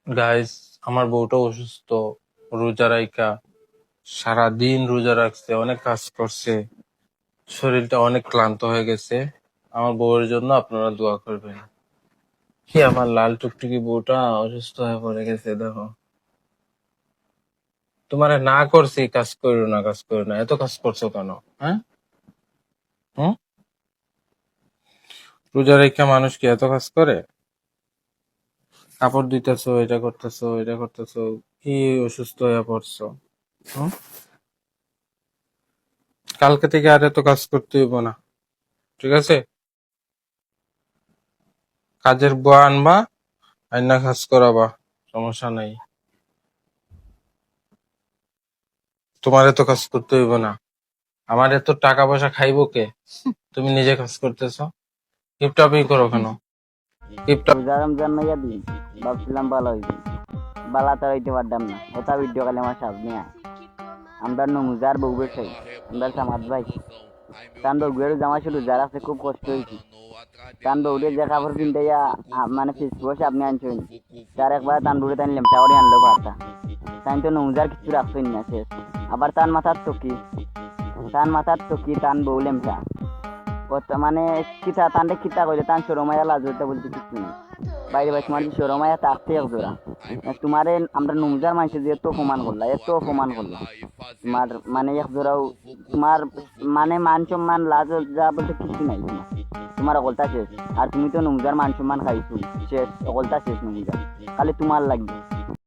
Guys, আমার বউটা অসুস্থ। রোজা রাইখা সারাদিন রোজা রাখছে, অনেক কাজ করছে, শরীরটা অনেক ক্লান্ত হয়ে গেছে। আমার বউয়ের জন্য আপনারা দোয়া করবেন। কি আমার লাল টুকটুকি বউটা অসুস্থ হয়ে পড়ে গেছে, দেখো। তোমারে না করছি কাজ করো না, কাজ করো না, এত কাজ করছো কেন? হ্যাঁ, হুম? রোজা রাইখা মানুষ কি এত কাজ করে? কাপড় দিতেছো, এটা করতেছো, এটা করতেছো, কি অসুস্থ হয়ে পড়ছো? হুম? কালকে থেকে আর এত কাজ করতে হইব না, ঠিক আছে? কাজের বুয়া আনবা, আইনা কাজ করাবা, সমস্যা নাই। তোমার এত কাজ করতে হইব না। আমার এত টাকা পয়সা খাইবো কে? তুমি নিজে কাজ করতেছো, টিপটপই করো কেন? টিপটপ। রোজা রমজান মাইয়া দিন ভাবছিলাম ভালো হইবে, বালা তো হইতে পারতাম না। ওটা ভিডিও খালি আমার সামনে আয়। আমরা নমুজার বউবের চাই, আমরা সামাদ ভাই তান বউবের জামা শুরু যার আছে, খুব কষ্ট হয়েছে। তান বউরে যে কাপড় পিন্টাইয়া মানে ফেসবুকে আপনি আনছেন, তার একবার তান বউরে তান লেমটাওয়ারি আনলো পারতা। তাই তো নমুজার কিছু রাখছেন না শেষ। আবার তান মাথার তো কি তান বউ লেমটা মানে কিতা তানটা কিতা কইলে তান সরমায়া লাজুরটা বলতে কিছু নেই। বাইরে বাইরে তোমার যে সরমায়া তাকতে এক জোড়া তোমারে আমরা নুমজার মানুষের যে এত অপমান করলা, এত অপমান করলা। তোমার মানে এক জোড়াও তোমার মানে মান সম্মান লাজ যা বলতে কিছু নাই তোমার। তোমার অকলতা শেষ। আর তুমি তো নুমজার মান সম্মান খাইছো, শেষ অকলতা শেষ নুমজার, খালি তোমার লাগবে।